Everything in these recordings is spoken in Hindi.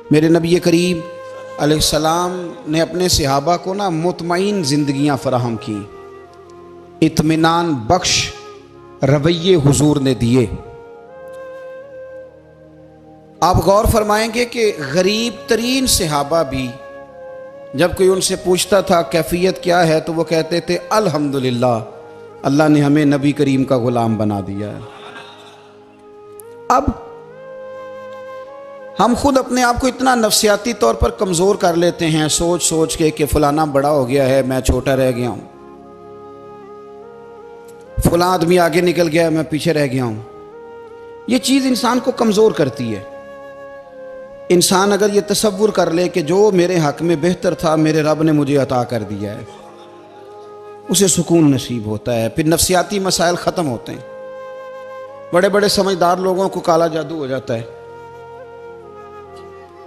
मेरे नबी करीम अलैहिस्सलाम ने अपने सहाबा को ना मुतमईन ज़िंदगियाँ फराहम की, इत्मीनान बख्श रवैये हुजूर ने दिए। आप गौर फरमाएंगे कि गरीब तरीन सहाबा भी जब कोई उनसे पूछता था कैफियत क्या है तो वो कहते थे अल्हम्दुलिल्लाह, अल्लाह ने हमें नबी करीम का गुलाम बना दिया है। अब हम खुद अपने आप को इतना नफ्सियाती तौर पर कमज़ोर कर लेते हैं सोच सोच के कि फलाना बड़ा हो गया है, मैं छोटा रह गया हूँ, फलां आदमी आगे निकल गया है, मैं पीछे रह गया हूँ। ये चीज़ इंसान को कमज़ोर करती है। इंसान अगर ये तसव्वुर कर ले कि जो मेरे हक़ में बेहतर था मेरे रब ने मुझे अता कर दिया है, उसे सुकून नसीब होता है, फिर नफ्सियाती मसाइल ख़त्म होते हैं। बड़े बड़े समझदार लोगों को काला जादू हो जाता है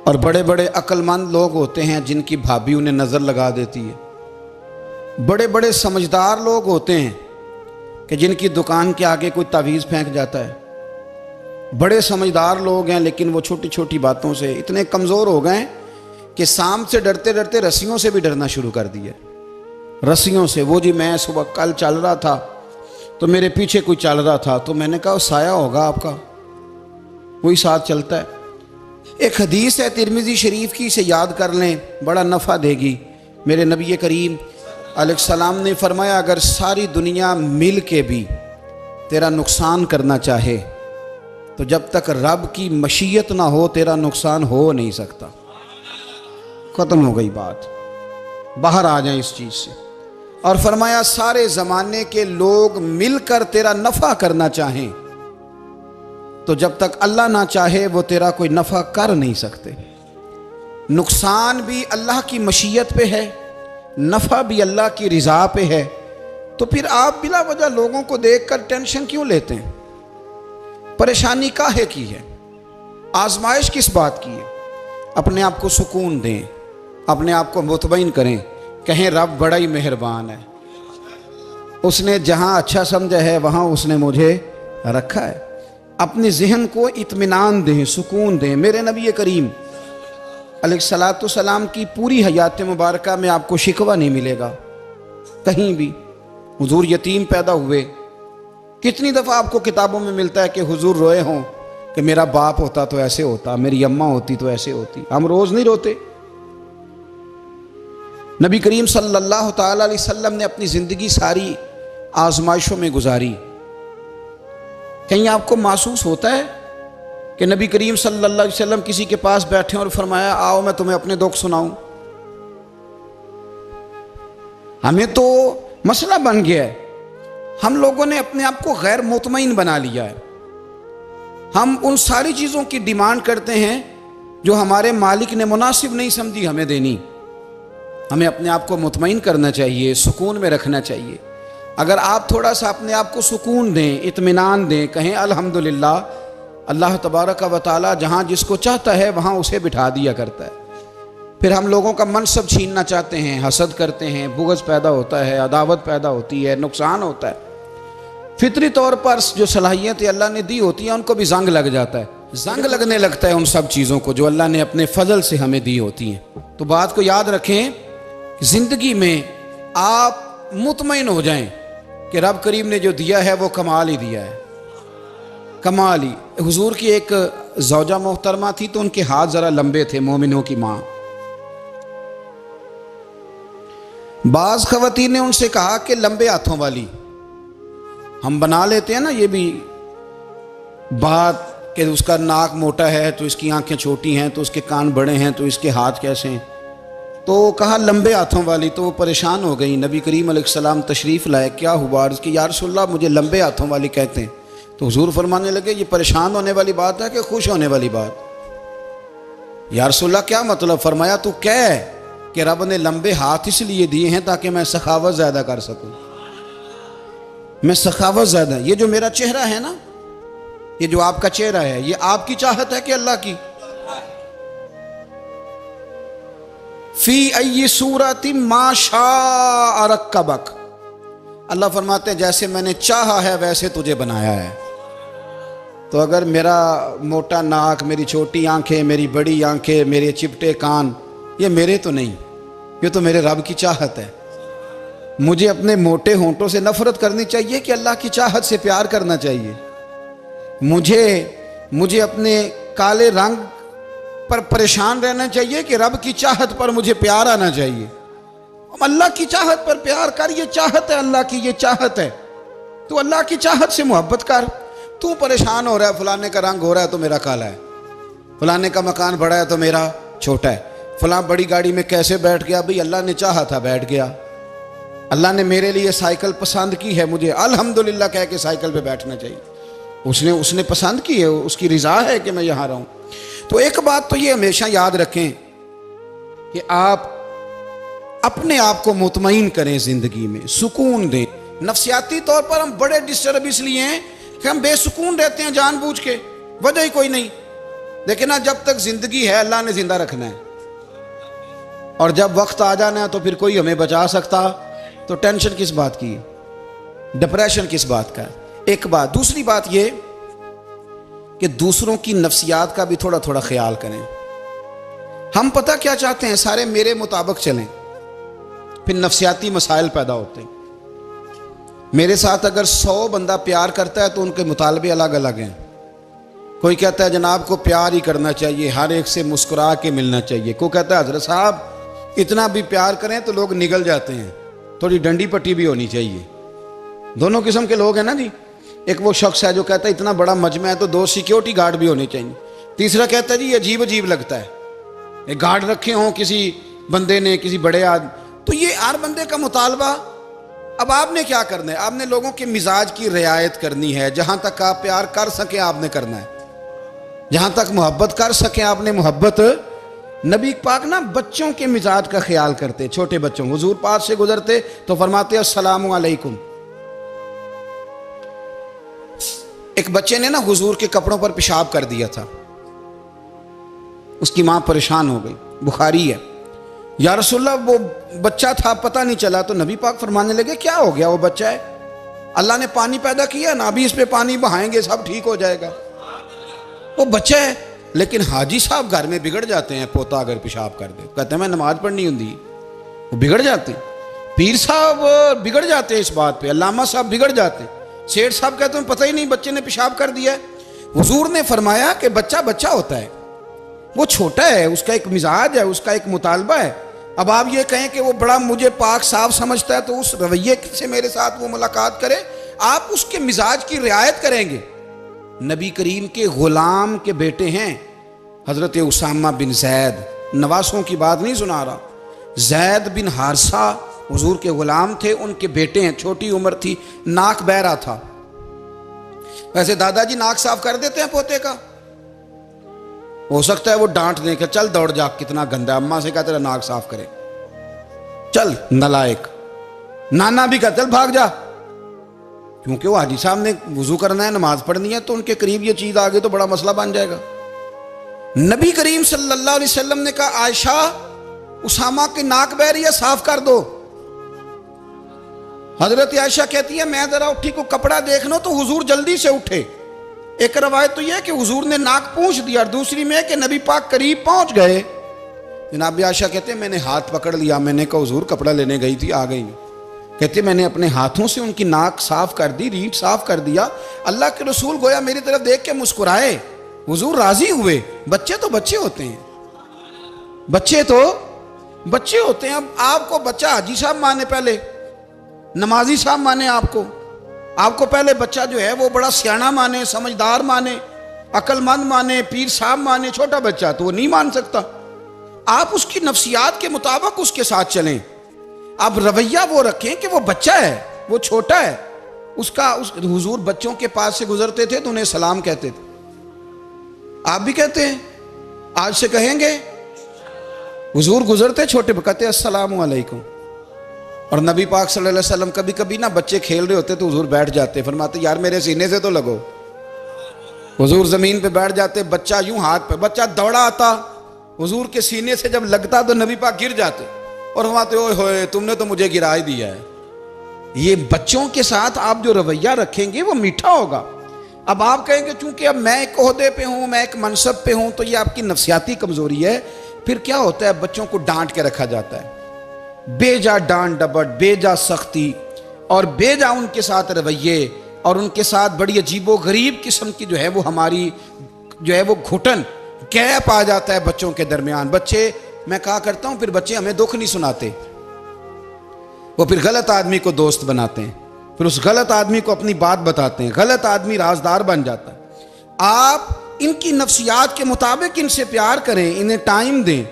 और बड़े बड़े अक्लमंद लोग होते हैं जिनकी भाभी उन्हें नज़र लगा देती है। बड़े बड़े समझदार लोग होते हैं कि जिनकी दुकान के आगे कोई तावीज़ फेंक जाता है। बड़े समझदार लोग हैं लेकिन वो छोटी छोटी बातों से इतने कमज़ोर हो गए कि सांप से डरते डरते रस्सियों से भी डरना शुरू कर दिया। रस्सियों से, वो जी मैं सुबह कल चल रहा था तो मेरे पीछे कोई चल रहा था तो मैंने कहा साया होगा आपका, वही साथ चलता है। एक हदीस है तिरमिज़ी शरीफ की, इसे याद कर लें, बड़ा नफ़ा देगी। मेरे नबी करीम अलैहिस्सलाम ने फरमाया अगर सारी दुनिया मिल के भी तेरा नुकसान करना चाहे तो जब तक रब की मशीयत ना हो तेरा नुकसान हो नहीं सकता। ख़त्म हो गई बात, बाहर आ जाए इस चीज़ से। और फरमाया सारे ज़माने के लोग मिलकर तेरा नफ़ा करना चाहें तो जब तक अल्लाह ना चाहे वो तेरा कोई नफ़ा कर नहीं सकते। नुकसान भी अल्लाह की मशीयत पे है, नफ़ा भी अल्लाह की रिज़ा पे है। तो फिर आप बिला वजह लोगों को देखकर टेंशन क्यों लेते हैं? परेशानी काहे की है? आजमाइश किस बात की है? अपने आप को सुकून दें, अपने आप को मुतमईन करें, कहें रब बड़ा ही मेहरबान है, उसने जहाँ अच्छा समझा है वहाँ उसने मुझे रखा है। अपने जहन को इत्मीनान दें, सुकून दें। मेरे नबी करीम अलैहिस्सलातु सलाम की पूरी हयात मुबारका में आपको शिकवा नहीं मिलेगा कहीं भी। हुजूर यतीम पैदा हुए, कितनी दफ़ा आपको किताबों में मिलता है कि हुजूर रोए हों कि मेरा बाप होता तो ऐसे होता, मेरी अम्मा होती तो ऐसे होती। हम रोज़ नहीं रोते। नबी करीम सल्लल्लाहु ताला अलैहि वसल्लम ने अपनी ज़िंदगी सारी आजमाइशों में गुजारी। कहीं आपको महसूस होता है कि नबी करीम सल्लल्लाहु अलैहि वसल्लम किसी के पास बैठे और फरमाया आओ मैं तुम्हें अपने दुख सुनाऊं? हमें तो मसला बन गया है, हम लोगों ने अपने आप को गैर मुतमईन बना लिया है। हम उन सारी चीज़ों की डिमांड करते हैं जो हमारे मालिक ने मुनासिब नहीं समझी हमें देनी। हमें अपने आप को मुतमईन करना चाहिए, सुकून में रखना चाहिए। अगर आप थोड़ा सा अपने आप को सुकून दें, इत्मीनान दें, कहें अल्हम्दुलिल्लाह, अल्लाह तबारक व तआला जहाँ जिसको चाहता है वहाँ उसे बिठा दिया करता है। फिर हम लोगों का मनसब छीनना चाहते हैं, हसद करते हैं, बुग़्ज़ पैदा होता है, अदावत पैदा होती है, नुकसान होता है। फितरी तौर पर जो सलाहियतें अल्लाह ने दी होती हैं उनको भी जंग लग जाता है, जंग लगने लगता है उन सब चीज़ों को जो अल्लाह ने अपने फजल से हमें दी होती हैं। तो बात को याद रखें, ज़िंदगी में आप मुतमईन हो जाएं कि रब करीम ने जो दिया है वो कमाल ही दिया है, कमाल ही। हुजूर की एक ज़ौजा मोहतरमा थी तो उनके हाथ ज़रा लंबे थे, मोमिनों की माँ। बाज़ ख़वातीन ने उनसे कहा कि लंबे हाथों वाली, हम बना लेते हैं ना ये भी बात कि उसका नाक मोटा है तो इसकी आंखें छोटी हैं, तो उसके कान बड़े हैं तो इसके हाथ कैसे हैं। तो कहा लंबे हाथों वाली, तो वो परेशान हो गई। नबी करीम अलैहिस्सलाम तशरीफ़ लाए, क्या हुआ? अर्ज़ की या रसूलल्लाह मुझे लंबे हाथों वाली कहते हैं। तो हुजूर फरमाने लगे ये परेशान होने वाली बात है कि खुश होने वाली बात? या रसूलल्लाह क्या मतलब? फरमाया तू कह कि रब ने लंबे हाथ इसलिए दिए हैं ताकि मैं सखावत ज़्यादा कर सकूँ, मैं सखावत ज़्यादा। ये जो मेरा चेहरा है ना, ये जो आपका चेहरा है, ये आपकी चाहत है कि अल्लाह की? फी अय्यि सूरति मा शाअ रक्कबक, अल्लाह फरमाते हैं जैसे मैंने चाहा है वैसे तुझे बनाया है। तो अगर मेरा मोटा नाक, मेरी छोटी आंखें, मेरी बड़ी आंखें, मेरे चिपटे कान, ये मेरे तो नहीं, ये तो मेरे रब की चाहत है। मुझे अपने मोटे होंठों से नफरत करनी चाहिए कि अल्लाह की चाहत से प्यार करना चाहिए? मुझे अपने काले रंग पर परेशान रहना चाहिए कि रब की चाहत पर मुझे प्यार आना चाहिए? अल्लाह की चाहत पर प्यार कर, ये चाहत है अल्लाह की, ये चाहत है। तो अल्लाह की चाहत से मोहब्बत कर। तू परेशान हो रहा है, फलाने का रंग हो रहा है तो मेरा काला है, फलाने का मकान बड़ा है तो मेरा छोटा है, फलां बड़ी गाड़ी में कैसे बैठ गया? भाई अल्लाह ने चाहा था बैठ गया। अल्लाह ने मेरे लिए साइकिल पसंद की है, मुझे अल्हम्दुलिल्लाह कह के साइकिल पे बैठना चाहिए। उसने पसंद की है, उसकी रिजा है कि मैं यहाँ रहूँ। तो एक बात तो ये हमेशा याद रखें कि आप अपने आप को मुतमईन करें, जिंदगी में सुकून दें। नफ्सियाती तौर पर हम बड़े डिस्टर्ब इसलिए हैं कि हम बेसुकून रहते हैं जानबूझ के, वजह ही कोई नहीं। लेकिन ना, जब तक जिंदगी है अल्लाह ने जिंदा रखना है, और जब वक्त आ जाना है तो फिर कोई हमें बचा सकता। तो टेंशन किस बात की है, डिप्रेशन किस बात का है? एक बात। दूसरी बात ये कि दूसरों की नफ्सियात का भी थोड़ा थोड़ा ख्याल करें। हम पता क्या चाहते हैं, सारे मेरे मुताबिक चलें, फिर नफ्सियाती मसाइल पैदा होते हैं। मेरे साथ अगर 100 बंदा प्यार करता है तो उनके मुतालबे अलग अलग हैं। कोई कहता है जनाब को प्यार ही करना चाहिए, हर एक से मुस्कुरा के मिलना चाहिए। कोई कहता है हजरत साहब इतना भी प्यार करें तो लोग निगल जाते हैं, थोड़ी डंडी पट्टी भी होनी चाहिए। दोनों किस्म के लोग हैं ना जी। एक वो शख्स है जो कहता है इतना बड़ा मजमा है तो 2 सिक्योरिटी गार्ड भी होने चाहिए। तीसरा कहता है जी अजीब अजीब लगता है, एक गार्ड रखे हों किसी बंदे ने, किसी बड़े आदमी। तो ये हर बंदे का मुतालबा। अब आपने क्या करना है? आपने लोगों के मिजाज की रियायत करनी है। जहां तक आप प्यार कर सके आपने करना है, जहां तक मोहब्बत कर सके आपने मोहब्बत। नबी पाक ना बच्चों के मिजाज का ख्याल करते, छोटे बच्चों। हुजूर पास से गुजरते तो फरमाते अस्सलामु अलैकुम। एक बच्चे ने ना हुजूर के कपड़ों पर पेशाब कर दिया था, उसकी मां परेशान हो गई, बुखारी है। या रसूलल्लाह वो बच्चा था, पता नहीं चला। तो नबी पाक फरमाने लगे क्या हो गया, वो बच्चा है, अल्लाह ने पानी पैदा किया ना, अभी इस पे पानी बहाएंगे सब ठीक हो जाएगा। वो बच्चा है। लेकिन हाजी साहब घर में बिगड़ जाते हैं, पोता अगर पेशाब कर दे, कहते हैं मैं नमाज पढ़नी होती, वो बिगड़ जाते हैं। पीर साहब बिगड़ जाते हैं इस बात पे, अल्लामा साहब बिगड़ जाते हैं। सेठ साहब कहते हैं पता ही नहीं बच्चे ने पेशाब कर दिया है। हुजूर ने फरमाया कि बच्चा बच्चा होता है, वो छोटा है, उसका एक मिजाज है, उसका एक मुतालबा है। अब आप ये कहें कि वो बड़ा मुझे पाक साफ समझता है तो उस रवैये से मेरे साथ वो मुलाकात करे, आप उसके मिजाज की रियायत करेंगे। नबी करीम के गुलाम के बेटे हैं हजरत उसामा बिन जैद, नवासों की बात नहीं सुना रहा। जैद बिन हारसा हुजूर के गुलाम थे, उनके बेटे हैं। छोटी उम्र थी, नाक बह रहा था। वैसे दादाजी नाक साफ कर देते हैं पोते का, हो सकता है वो डांट दें कि चल दौड़ जा, कितना गंदा, अम्मा से कहा तेरा नाक साफ करे, चल नलायक। नाना भी कहा चल भाग जा, क्योंकि वो हाजी साहब ने वुजू करना है, नमाज पढ़नी है, तो उनके करीब ये चीज आ गई तो बड़ा मसला बन जाएगा। नबी करीम सल्लल्लाहु अलैहि वसल्लम ने कहा आयशा उसामा की नाक बह रही है, साफ कर दो। हजरत आयशा कहती है मैं जरा उठी को कपड़ा देख लो तो हुजूर जल्दी से उठे। एक रवायत तो यह कि हुजूर ने नाक पूंछ दिया, और दूसरी में कि नबी पाक करीब पहुंच गए। जनाब आयशा कहते हैं मैंने हाथ पकड़ लिया, मैंने कहा हुजूर कपड़ा लेने गई थी, आ गई। कहते मैंने अपने हाथों से उनकी नाक साफ कर दी, रीढ़ साफ कर दिया। अल्लाह के रसूल गोया मेरी तरफ देख के मुस्कुराए, हुजूर राजी हुए। बच्चे तो बच्चे होते हैं, बच्चे तो बच्चे होते हैं। अब आपको बच्चा हाजी साहब माने, पहले नमाजी साहब माने, आपको पहले बच्चा जो है वो बड़ा सियाना माने, समझदार माने, अक्लमंद माने, पीर साहब माने। छोटा बच्चा तो वो नहीं मान सकता। आप उसकी नफ्सियात के मुताबिक उसके साथ चलें। आप रवैया वो रखें कि वो बच्चा है, वो छोटा है। हुजूर बच्चों के पास से गुजरते थे तो उन्हें सलाम कहते थे। आप भी कहते हैं, आज से कहेंगे। हुजूर गुजरते छोटे कहते अस्सलामु अलैकुम। और नबी पाक सल्लल्लाहु अलैहि वसल्लम कभी कभी ना बच्चे खेल रहे होते तो हुजूर बैठ जाते, फरमाते यार मेरे सीने से तो लगो। हुजूर जमीन पे बैठ जाते, बच्चा यूं हाथ पे, बच्चा दौड़ा आता, हुजूर के सीने से जब लगता तो नबी पाक गिर जाते और फरमाते ओए होए तुमने तो मुझे गिरा ही दिया है। ये बच्चों के साथ आप जो रवैया रखेंगे वो मीठा होगा। अब आप कहेंगे चूंकि अब मैं एक ओहदे पे हूं, मैं एक मनसब पे हूं, तो ये आपकी नफसियाती कमजोरी है। फिर क्या होता है, बच्चों को डांट के रखा जाता है, बेजा डांट डपट, बेजा सख्ती और बेजा उनके साथ रवैये और उनके साथ बड़ी अजीबो गरीब किस्म की जो है वो हमारी जो है वो घुटन गैप आ जाता है बच्चों के दरमियान। बच्चे, मैं कहा करता हूं, फिर बच्चे हमें दुख नहीं सुनाते, वो फिर गलत आदमी को दोस्त बनाते हैं, फिर उस गलत आदमी को अपनी बात बताते हैं, गलत आदमी राजदार बन जाता है। आप इनकी नफ्सियात के मुताबिक इनसे प्यार करें, इन्हें टाइम दें।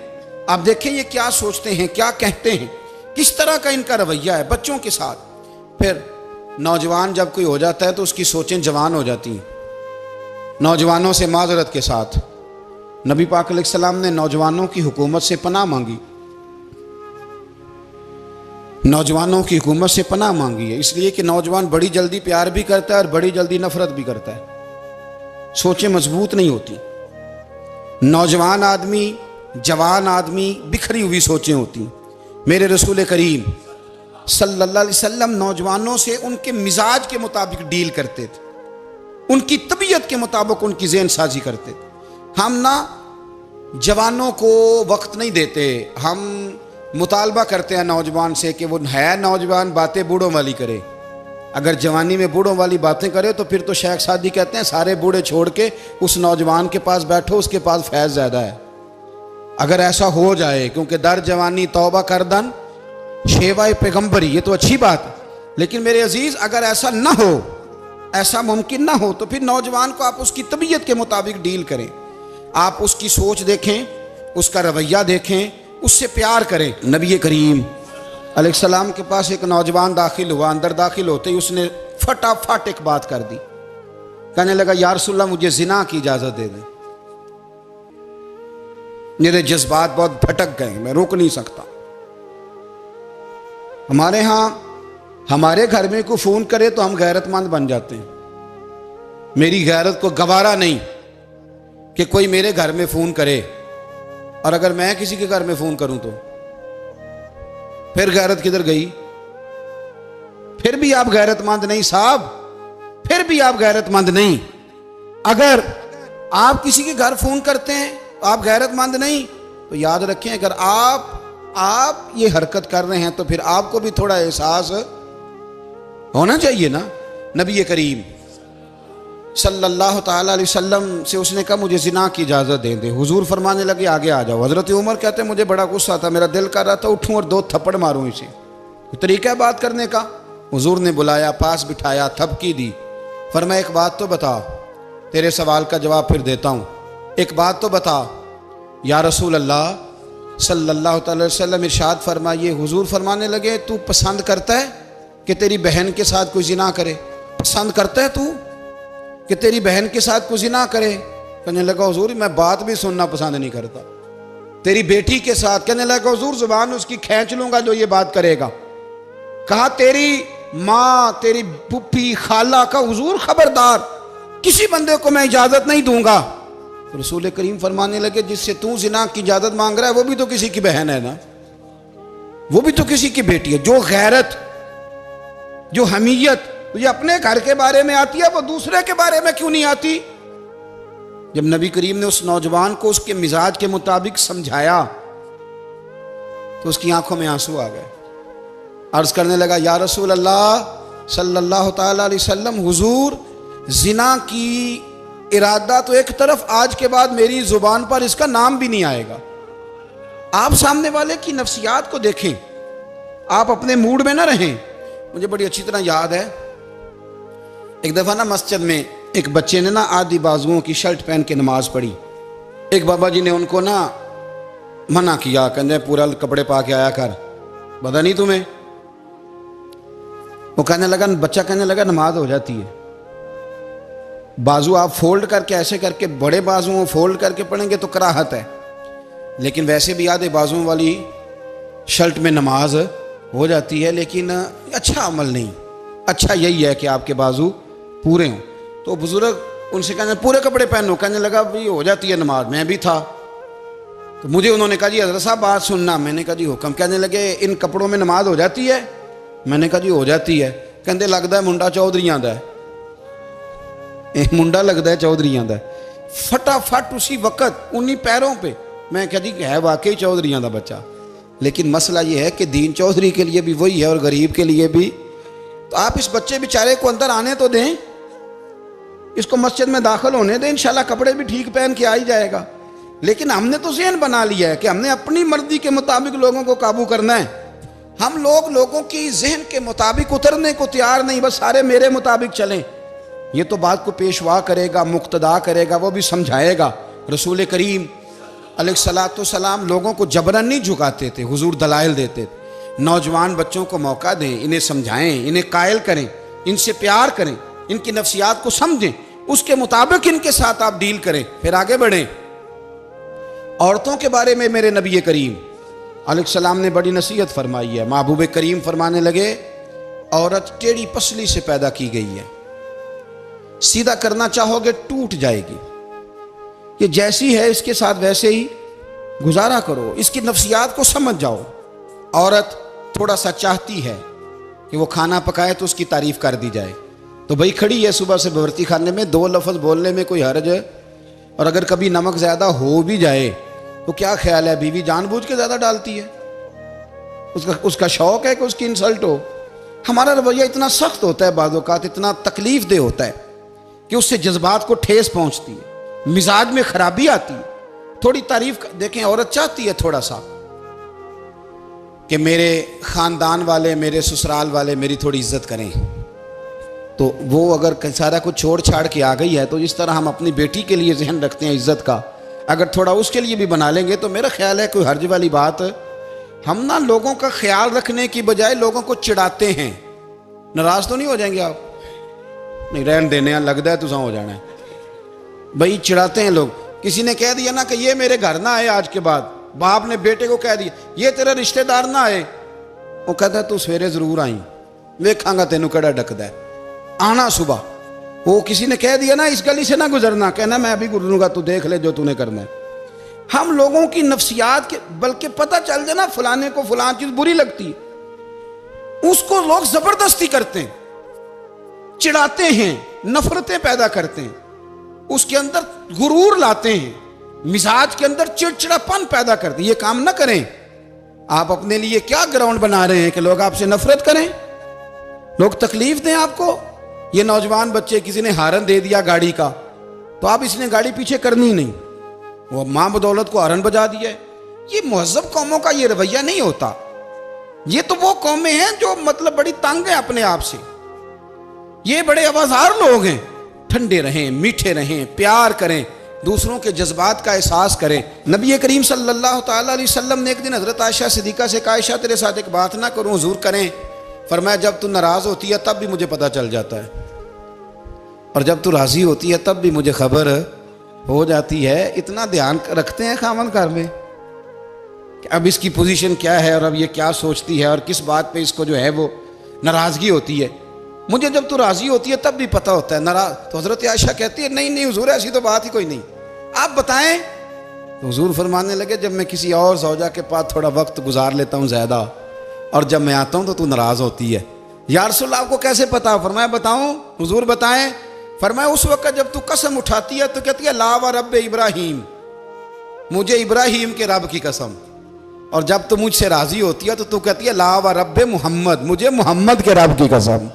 आप देखें ये क्या सोचते हैं, क्या कहते हैं, किस तरह का इनका रवैया है बच्चों के साथ। फिर नौजवान जब कोई हो जाता है तो उसकी सोचें जवान हो जाती हैं। नौजवानों से माजरत के साथ नबी पाक अलैहिस्सलाम ने नौजवानों की हुकूमत से पनाह मांगी, नौजवानों की हुकूमत से पनाह मांगी है, इसलिए कि नौजवान बड़ी जल्दी प्यार भी करता है और बड़ी जल्दी नफरत भी करता है, सोचें मजबूत नहीं होती। नौजवान आदमी, जवान आदमी, बिखरी हुई सोचें होती। मेरे रसूल करीम सल्लल्लाहु अलैहि वसल्लम नौजवानों से उनके मिजाज के मुताबिक डील करते थे, उनकी तबीयत के मुताबिक उनकी ज़हन साजी करते थे। हम ना जवानों को वक्त नहीं देते, हम मुतालबा करते हैं नौजवान से कि वो है नौजवान, बातें बूढ़ों वाली करे। अगर जवानी में बूढ़ों वाली बातें करे तो फिर तो शेख सादी कहते हैं सारे बूढ़े छोड़ के उस नौजवान के पास बैठो, उसके पास फैज़ ज़्यादा है। अगर ऐसा हो जाए, क्योंकि दर जवानी तौबा करदन शेवाए पैगम्बरी, ये तो अच्छी बात है, लेकिन मेरे अजीज़ अगर ऐसा ना हो, ऐसा मुमकिन ना हो, तो फिर नौजवान को आप उसकी तबीयत के मुताबिक डील करें। आप उसकी सोच देखें, उसका रवैया देखें, उससे प्यार करें। नबी करीम अलैहिस्सलाम के पास एक नौजवान दाखिल हुआ, अंदर दाखिल होते ही उसने फटाफट एक बात कर दी, कहने लगा या रसूलल्लाह मुझे जिना की इजाज़त दे दें। मेरे जज्बात बहुत भटक गए, मैं रोक नहीं सकता। हमारे यहाँ हमारे घर में कोई फ़ोन करे तो हम गैरतमंद बन जाते हैं। मेरी गैरत को गवारा नहीं कि कोई मेरे घर में फ़ोन करे, और अगर मैं किसी के घर में फ़ोन करूं तो फिर गैरत किधर गई? फिर भी आप गैरतमंद नहीं साहब, फिर भी आप गैरतमंद नहीं। अगर आप किसी के घर फ़ोन करते हैं तो आप गैरतमंद नहीं, तो याद रखें अगर आप ये हरकत कर रहे हैं तो फिर आपको भी थोड़ा एहसास होना चाहिए ना। नबी करीम सल्लल्लाहु ताला अलैहि वसल्लम से उसने कहा मुझे जिना की इजाज़त दे दे। हुजूर फरमाने लगे आगे आ जाओ। हज़रत उमर कहते हैं मुझे बड़ा गुस्सा था, मेरा दिल कर रहा था उठूं और 2 थप्पड़ मारूं इसे। तरीका है बात करने का। हुजूर ने बुलाया, पास बिठाया, थपकी दी, फरमाया एक बात तो बता, तेरे सवाल का जवाब फिर देता हूँ, एक बात तो बता। या रसूल अल्लाह सल्लल्लाहु अलैहि वसल्लम इरशाद फरमाइए। हुजूर फरमाने लगे तू पसंद करता है कि तेरी बहन के साथ कोई जिना करे? पसंद करता है तू कि तेरी बहन के साथ कोई जिना करे? कहने लगा हुजूर मैं बात भी सुनना पसंद नहीं करता। तेरी बेटी के साथ? कहने लगा हुजूर जुबान उसकी खींच लूंगा जो ये बात करेगा। कहा तेरी माँ, तेरी पुप्पी, खाला का? हुजूर खबरदार, किसी बंदे को मैं इजाजत नहीं दूंगा। तो रसूल करीम फरमाने लगे जिससे तू जिना की इजाजत मांग रहा है वो भी तो किसी की बहन है ना, वो भी तो किसी की बेटी है। जो गैरत, जो हमीयत तुझे अपने घर के बारे में आती है वो दूसरे के बारे में क्यों नहीं आती? जब नबी करीम ने उस नौजवान को उसके मिजाज के मुताबिक समझाया तो उसकी आंखों में आंसू आ गए। अर्ज करने लगा या रसूल अल्लाह सल्लल्लाहु ताला अलैहि वसल्लम, हुजूर जिना की इरादा तो एक तरफ, आज के बाद मेरी जुबान पर इसका नाम भी नहीं आएगा। आप सामने वाले की नफ्सियात को देखें, आप अपने मूड में ना रहें। मुझे बड़ी अच्छी तरह याद है एक दफ़ा ना मस्जिद में एक बच्चे ने ना आधी बाजुओं की शर्ट पहन के नमाज पढ़ी। एक बाबा जी ने उनको ना मना किया, कहते पूरा कपड़े पा के आया कर, पता नहीं तुम्हें? वो कहने लगा, बच्चा कहने लगा नमाज हो जाती है, बाजू आप फोल्ड करके ऐसे करके, बड़े बाजुओं फोल्ड करके पढ़ेंगे तो कराहत है, लेकिन वैसे भी आधे बाजुओं वाली शर्ट में नमाज हो जाती है, लेकिन अच्छा अमल नहीं। अच्छा यही है कि आपके बाजू पूरे हों। तो बुजुर्ग उनसे कहने पूरे कपड़े पहनो, कहने लगा भाई हो जाती है नमाज, मैं भी था। तो मुझे उन्होंने कहा जी हज़रत साहब बात सुनना। मैंने कहा जी हुक्म। कहने लगे इन कपड़ों में नमाज हो जाती है? मैंने कहा जी हो जाती है। कहते लगता है मुंडा चौधरी आंदा है। ਇਹ ਮੁੰਡਾ लगता है चौधरीਆਂ ਦਾ। फटाफट उसी वक्त उन्हीं पैरों पे मैं कह दी है वाकई चौधरीਆਂ ਦਾ बच्चा। लेकिन मसला ये है कि दीन चौधरी के लिए भी वही है और गरीब के लिए भी। तो आप इस बच्चे बेचारे को अंदर आने तो दें, इसको मस्जिद में दाखिल होने दें, इंशाल्लाह कपड़े भी ठीक पहन के आ ही जाएगा। लेकिन हमने तो ज़हन बना लिया है कि हमने अपनी मर्जी के मुताबिक लोगों को काबू करना है। हम लोगों की जहन के मुताबिक उतरने को तैयार नहीं, बस सारे मेरे मुताबिक चलें। ये तो बात को पेशवा करेगा, मुक्तदा करेगा, वो भी समझाएगा। रसूल करीम अलैहिस्सलाम लोगों को जबरन नहीं झुकाते थे, हुजूर दलाइल देते थे। नौजवान बच्चों को मौका दें, इन्हें समझाएं, इन्हें कायल करें, इनसे प्यार करें, इनकी नफ्सियात को समझें, उसके मुताबिक इनके साथ आप डील करें, फिर आगे बढ़ें। औरतों के बारे में मेरे नबी करीम अलैहिस्सलाम ने बड़ी नसीहत फरमाई है। महबूब करीम फरमाने लगे, औरत टेढ़ी पसली से पैदा की गई है, सीधा करना चाहोगे टूट जाएगी। ये जैसी है इसके साथ वैसे ही गुजारा करो, इसकी नफ्सियात को समझ जाओ। औरत थोड़ा सा चाहती है कि वो खाना पकाए तो उसकी तारीफ कर दी जाए, तो भाई खड़ी है सुबह से बवर्ती खाने में, दो लफ्ज़ बोलने में कोई हर्ज है। और अगर कभी नमक ज़्यादा हो भी जाए तो क्या ख्याल है, बीवी जानबूझ के ज़्यादा डालती है, उसका शौक़ है कि उसकी इंसल्ट हो। हमारा रवैया इतना सख्त होता है, बाज़ औक़ात इतना तकलीफ़ दे होता है कि उससे जज्बात को ठेस पहुँचती है, मिजाज में खराबी आती है। थोड़ी तारीफ देखें, औरत चाहती है थोड़ा सा कि मेरे ख़ानदान वाले, मेरे ससुराल वाले मेरी थोड़ी इज्जत करें, तो वो अगर सारा कुछ छोड़ छाड़ के आ गई है, तो जिस तरह हम अपनी बेटी के लिए जहन रखते हैं इज्जत का, अगर थोड़ा उसके लिए भी बना लेंगे तो मेरा ख्याल है कोई हर्ज वाली बात। हम ना लोगों का ख्याल रखने की बजाय लोगों को चिढ़ाते हैं। नाराज़ तो नहीं हो जाएंगे आप? नहीं, रहन देने लगता है तुझा हो जाना है भाई, चिढ़ाते हैं लोग। किसी ने कह दिया ना कि ये मेरे घर ना आए आज के बाद, बाप ने बेटे को कह दिया ये तेरा रिश्तेदार ना आए, वो कहता है तू सवेरे जरूर आई, वेखांगा तेनू कड़ा डकदा है, आना सुबह। वो किसी ने कह दिया ना इस गली से ना गुजरना, कहना मैं अभी गुजरूंगा, तू देख ले जो तूने करना है। हम लोगों की नफ्सियात के, बल्कि पता चल जाए ना फलाने को फलान चीज बुरी लगती है, उसको लोग जबरदस्ती करते हैं, चिढ़ाते हैं, नफरतें पैदा करते हैं, उसके अंदर गुरूर लाते हैं, मिजाज के अंदर चिड़चिड़ापन पैदा करते हैं। ये काम ना करें। आप अपने लिए क्या ग्राउंड बना रहे हैं कि लोग आपसे नफरत करें, लोग तकलीफ दें आपको। ये नौजवान बच्चे, किसी ने हारन दे दिया गाड़ी का, तो आप इसने गाड़ी पीछे करनी नहीं, वो मां बदौलत को हारन बजा दिया है। ये मुहज़्ज़ब कौमों का ये रवैया नहीं होता। ये तो वो कौमें हैं जो मतलब बड़ी तंग है अपने आप से, ये बड़े आवाज़ार लोग हैं। ठंडे रहें, मीठे रहें, प्यार करें, दूसरों के जज्बात का एहसास करें। नबी करीम सल्लल्लाहु ताला अलैहि वसल्लम ने एक दिन हज़रत आयशा सिद्दीक़ा से कहा, आयशा तेरे साथ एक बात ना करूं, हुजूर करें। फरमाया जब तू नाराज़ होती है तब भी मुझे पता चल जाता है, और जब तू राज़ी होती है तब भी मुझे खबर हो जाती है। इतना ध्यान रखते हैं खामन घर में कि अब इसकी पोजीशन क्या है और अब ये क्या सोचती है और किस बात पे इसको जो है वो नाराज़गी होती है। मुझे जब तू राज़ी होती है तब भी पता होता है नाराज़। तो हज़रत आयशा कहती है नहीं नहीं हुजूर ऐसी तो बात ही कोई नहीं, आप बताएं। तो हुजूर फरमाने लगे जब मैं किसी और ज़ौजा के पास थोड़ा वक्त गुजार लेता हूँ ज़्यादा, और जब मैं आता हूँ तो तू नाराज़ होती है। या रसूल अल्लाह आपको कैसे पता? फरमाया बताऊँ? हुजूर बताएं। फरमाया उस वक्त जब तू कसम उठाती है तो कहती है ला व रब इब्राहीम, मुझे इब्राहीम के रब की कसम। और जब तू मुझसे राज़ी होती है तो तू कहती है ला व रब मोहम्मद, मुझे मोहम्मद के रब की कसम।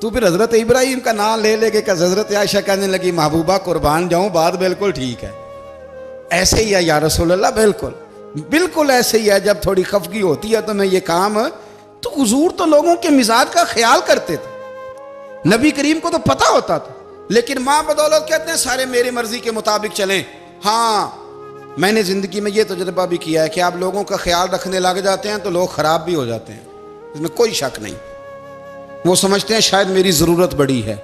तू फिर हज़रत इब्राहीम का नाम ले लेके का हज़रत आयशा कहने लगी महबूबा कुर्बान जाऊँ, बात बिल्कुल ठीक है, ऐसे ही है या रसूल अल्लाह, बिल्कुल बिल्कुल ऐसे ही है। जब थोड़ी खफगी होती है तो मैं ये काम, तो हुजूर तो लोगों के मिजाज का ख्याल करते थे, नबी करीम को तो पता होता था। लेकिन माँ बदौलत कहते हैं सारे मेरी मर्जी के मुताबिक चलें। हाँ, मैंने ज़िंदगी में ये तजुर्बा भी किया है कि आप लोगों का ख्याल रखने लग जाते हैं तो लोग ख़राब भी हो जाते हैं, इसमें कोई शक नहीं। वो समझते हैं शायद मेरी ज़रूरत बड़ी है,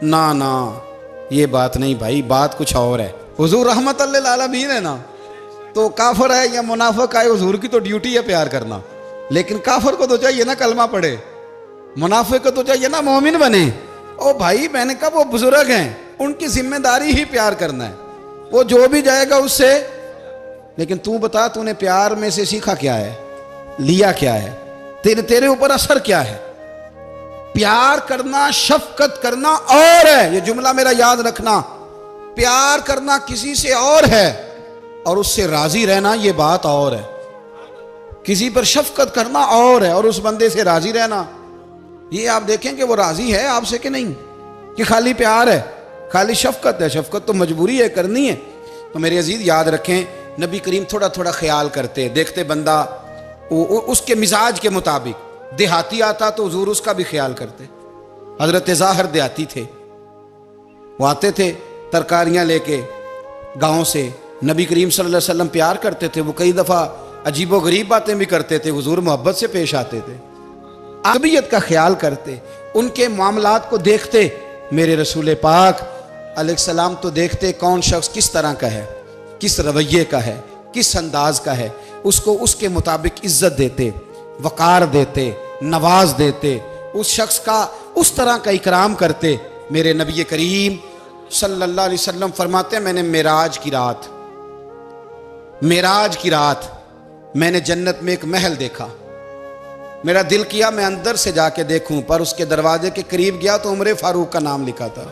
ना ना ये बात नहीं भाई, बात कुछ और है। हुजूर रहमत लिल आलमीन है ना, तो काफिर है या मुनाफिक है, हुजूर की तो ड्यूटी है प्यार करना। लेकिन काफिर को तो चाहिए ना कलमा पढ़े, मुनाफिक को तो चाहिए ना मोमिन बने। ओ भाई मैंने कहा वो बुजुर्ग हैं, उनकी जिम्मेदारी ही प्यार करना है, वो जो भी जाएगा उससे। लेकिन तू बता तूने प्यार में से सीखा क्या है, लिया क्या है, तेरे ऊपर असर क्या है? प्यार करना, शफकत करना और है, ये जुमला मेरा याद रखना। प्यार करना किसी से और है और उससे राजी रहना ये बात और है। किसी पर शफकत करना और है और उस बंदे से राजी रहना, ये आप देखें कि वो राजी है आपसे कि नहीं, कि खाली प्यार है, खाली शफकत है। शफकत तो मजबूरी है, करनी है। तो मेरे अजीज याद रखें, नबी करीम थोड़ा थोड़ा ख्याल करते, देखते बंदा उसके मिजाज के मुताबिक, देहाती आता तो हुजूर उसका भी ख्याल करते। हजरत ज़ाहिर देहाती थे, वो आते थे तरकारियां लेके गांव से, नबी करीम सल्लल्लाहु अलैहि वसल्लम प्यार करते थे, वो कई दफ़ा अजीबो गरीब बातें भी करते थे, हुजूर मोहब्बत से पेश आते थे, तबीयत का ख्याल करते, उनके मामलात को देखते। मेरे रसूल पाक अलैहिस्सलाम तो देखते कौन शख्स किस तरह का है, किस रवैये का है, किस अंदाज का है, उसको उसके मुताबिक इज्जत देते, वक़ार देते, नवाज देते, उस शख्स का उस तरह का इकराम करते। मेरे नबी करीम सल्लल्लाहु अलैहि वसल्लम फरमाते हैं, मैंने मेराज की रात मैंने जन्नत में एक महल देखा। मेरा दिल किया मैं अंदर से जाके देखूं, पर उसके दरवाजे के करीब गया तो उमर फारूक का नाम लिखा था।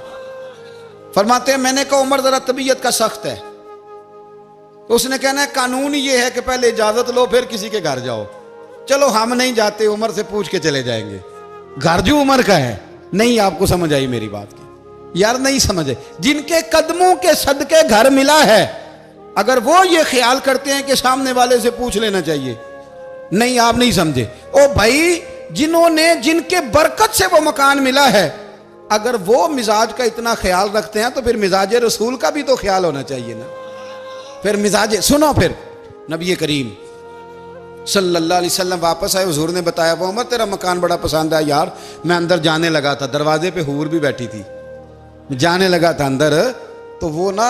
फरमाते हैं मैंने कहा उमर जरा तबीयत का सख्त है। उसने कहना है कानून ये है कि पहले इजाजत लो फिर किसी के घर जाओ। चलो हम नहीं जाते, उमर से पूछ के चले जाएंगे। घर जो उमर का है, नहीं आपको समझ आई मेरी बात की यार, नहीं समझे। जिनके कदमों के सदके घर मिला है, अगर वो ये ख्याल करते हैं कि सामने वाले से पूछ लेना चाहिए, नहीं आप नहीं समझे। ओ भाई, जिन्होंने जिनके बरकत से वो मकान मिला है, अगर वो मिजाज का इतना ख्याल रखते हैं तो फिर मिजाज रसूल का भी तो ख्याल होना चाहिए ना। फिर मिजाज सुनो, फिर नबी करीम सल्लल्लाहु अलैहि वसल्लम वापस आए, हुजूर ने बताया वो उमर तेरा मकान बड़ा पसंद है यार। मैं अंदर जाने लगा था, दरवाजे पे हूर भी बैठी थी, जाने लगा था अंदर, तो वो ना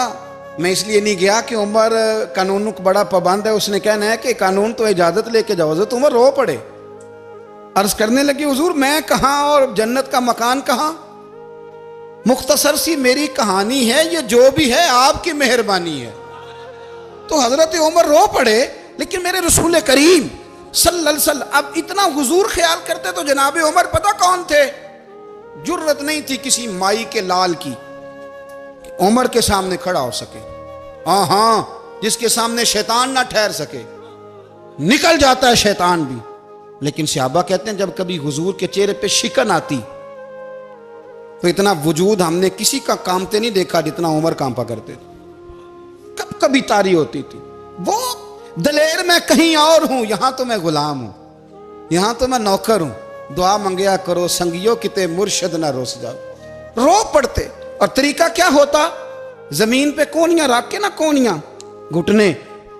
मैं इसलिए नहीं गया कि उमर कानून को बड़ा पाबंद है। उसने कहना है कि कानून तो इजाजत लेके जाओ। तो उमर रो पड़े, अर्ज करने लगी हुजूर मैं कहाँ और जन्नत का मकान कहाँ। मुख्तसर सी मेरी कहानी है, ये जो भी है आपकी मेहरबानी है। तो हजरत उमर रो पड़े। लेकिन मेरे रसूल करीम सल्लल्लाहु अलैहि वसल्लम अब इतना हुजूर ख्याल करते तो जनाब उमर पता कौन थे, जुर्रत नहीं थी किसी माई के लाल की उमर के सामने खड़ा हो सके। हाँ, जिसके सामने शैतान ना ठहर सके, निकल जाता है शैतान भी। लेकिन सहाबा कहते हैं जब कभी हुजूर के चेहरे पे शिकन आती तो इतना वजूद हमने किसी का कांपते नहीं देखा जितना उमर कांपा करते थे। कब कभी तारी होती थी वो दलेर मैं कहीं और हूं, यहां तो मैं गुलाम हूं, यहां तो मैं नौकर हूं। दुआ मंगया करो संगियो किते मुर्शद ना रोस जाओ। रो पड़ते। और तरीका क्या होता, जमीन पे कोनियां रख के ना, कोनियां घुटने,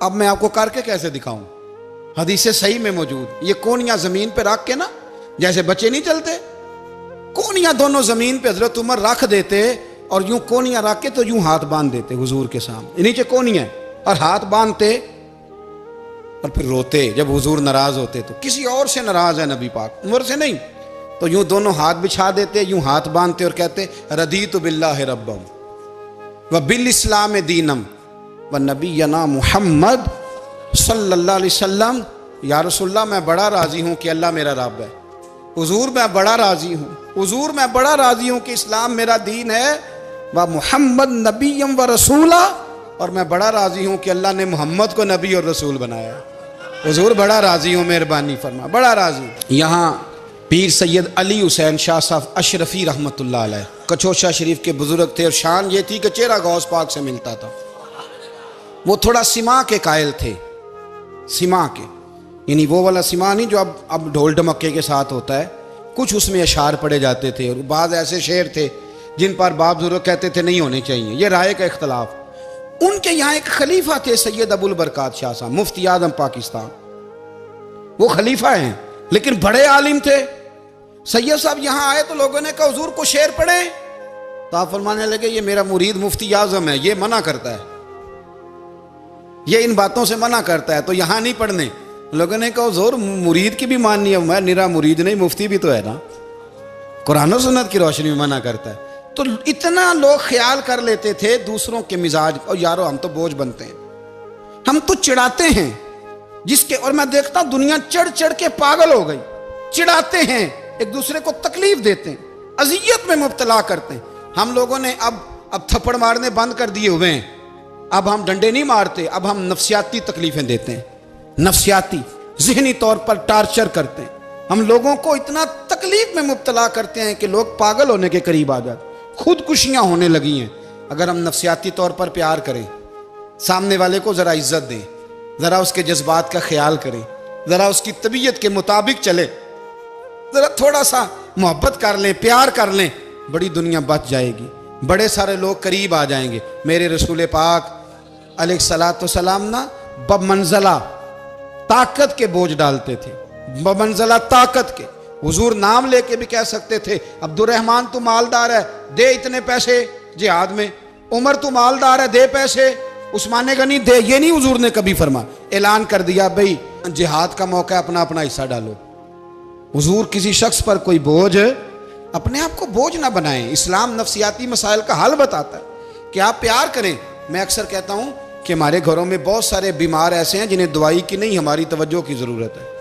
अब मैं आपको करके कैसे दिखाऊं, हदीस सही में मौजूद। ये कोनियां जमीन पे रख के ना, जैसे बच्चे नहीं चलते, कोनियां दोनों जमीन पे हजरत उमर रख देते और यूं कोनियां रख के तो यूं हाथ बांध देते हुजूर के सामने, नीचे कोनियां और हाथ बांधते और फिर रोते। जब हुजूर नाराज होते तो किसी और से नाराज है नबी पाक, उमर से नहीं, तो यूं दोनों हाथ बिछा देते, यूं हाथ बांधते और कहते रदीतु बिल्लाहि रब्बम व बिल इस्लाम दीनम व नबीना मुहम्मद सल्लल्लाहु अलैहि वसल्लम। या रसूलल्लाह मैं बड़ा राजी हूं कि अल्लाह मेरा रब है। हुजूर मैं बड़ा राजी हूं, हुजूर मैं बड़ा राजी हूं कि इस्लाम मेरा दीन है। व मुहम्मद नबीयम व रसूला, और मैं बड़ा राजी हूं कि अल्लाह ने मोहम्मद को नबी और रसूल बनाया। हुजूर बड़ा राजी हूं, मेहरबानी फरमा, बड़ा राजी। यहाँ पीर सैयद अली हुसैन शाह साहब अशरफी रहमतुल्लाह अलैह कचौशा शरीफ के बुजुर्ग थे और शान ये थी कि चेहरा गौस पाक से मिलता था। वो थोड़ा सिमा के कायल थे, सिमा के, यानी वो वाला सिमा नहीं जो अब ढोल ढमक्के के साथ होता है, कुछ उसमें अशार पड़े जाते थे। और बाद ऐसे शेर थे जिन पर बाप बुजुर्ग कहते थे नहीं होने चाहिए, ये राय का इख्तलाफ। उनके यहाँ एक खलीफा थे सैयद अबुल बरकात शाह साहब, मुफ्ती आजम पाकिस्तान। वो खलीफा हैं लेकिन बड़े आलिम थे। सैयद साहब यहाँ आए तो लोगों ने कहा हुजूर को शेर पढ़े, तो आप फरमाने लगे ये मेरा मुरीद मुफ्ती आजम है, ये मना करता है, ये इन बातों से मना करता है, तो यहाँ नहीं पढ़ने। लोगों ने कहा हुजूर मुरीद की भी माननी है, मैं निरा मुरीद नहीं मुफ्ती भी तो है ना, कुरान और सुन्नत की रोशनी में मना करता है। तो इतना लोग ख्याल कर लेते थे दूसरों के मिजाज, और यारो हम तो बोझ बनते हैं, हम तो चिढ़ाते हैं जिसके, और मैं देखता दुनिया चढ़ चढ़ के पागल हो गई, चिढ़ाते हैं एक दूसरे को तकलीफ देते हैं, अजियत में मुब्तला करते हैं। हम लोगों ने अब थप्पड़ मारने बंद कर दिए हुए हैं। अब हम डंडे नहीं मारते, अब हम नफ्सियाती तकलीफें देते हैं, नफ्सियाती ज़हनी तौर पर टार्चर करते हैं। हम लोगों को इतना तकलीफ में मुब्तला करते हैं कि लोग पागल होने के करीब आ जाते, खुदकुशियां होने लगी हैं। अगर हम नफ्सियाती तौर पर प्यार करें, सामने वाले को ज़रा इज्जत दें, ज़रा उसके जज्बात का ख्याल करें, ज़रा उसकी तबीयत के मुताबिक चले, ज़रा थोड़ा सा मोहब्बत कर लें, प्यार कर लें, बड़ी दुनिया बच जाएगी, बड़े सारे लोग करीब आ जाएंगे। मेरे रसूल पाक अलैहिस्सलाम ना बमंज़ला ताकत के बोझ डालते थे, बमंज़ला ताकत के। हुजूर नाम लेके भी कह सकते थे, अब्दुर्रहमान तू मालदार है, दे इतने पैसे जिहाद में। उमर तू मालदार है, दे पैसे। उस्मान गनी दे, ये नहीं हुजूर ने कभी फरमा। ऐलान कर दिया भाई जिहाद का मौका है, अपना अपना हिस्सा डालो। हुजूर किसी शख्स पर कोई बोझ, अपने आप को बोझ ना बनाएं। इस्लाम नफ्सियाती मसाइल का हल बताता है कि आप प्यार करें। मैं अक्सर कहता हूं कि हमारे घरों में बहुत सारे बीमार ऐसे हैं जिन्हें दवाई की नहीं, हमारी तवज्जो की जरूरत है।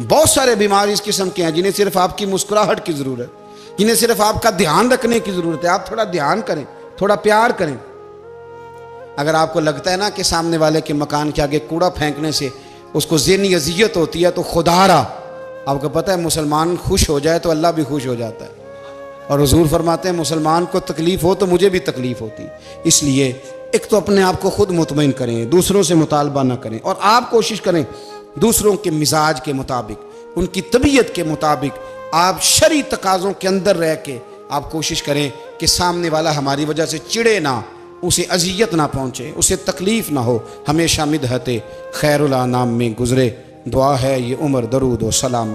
बहुत सारे बीमार इस किस्म के हैं जिन्हें सिर्फ आपकी मुस्कुराहट की जरूरत, जिन्हें सिर्फ आपका ध्यान रखने की जरूरत है। आप थोड़ा ध्यान करें, थोड़ा प्यार करें। अगर आपको लगता है ना कि सामने वाले के मकान के आगे कूड़ा फेंकने से उसको ज़हनी अजियत होती है, तो खुदारा, आपको पता है मुसलमान खुश हो जाए तो अल्लाह भी खुश हो जाता है। और हुजूर फरमाते हैं मुसलमान को तकलीफ हो तो मुझे भी तकलीफ होती। इसलिए एक तो अपने आप को खुद मुतमईन करें, दूसरों से मुतालबा ना करें, और आप कोशिश करें दूसरों के मिजाज के मुताबिक, उनकी तबीयत के मुताबिक, आप शरई तकाज़ों के अंदर रह के आप कोशिश करें कि सामने वाला हमारी वजह से चिड़े ना, उसे अजियत ना पहुँचे, उसे तकलीफ़ ना हो। हमेशा मिदहते खैरुल अनाम में गुज़रे। दुआ है ये उम्र दरूद व सलाम।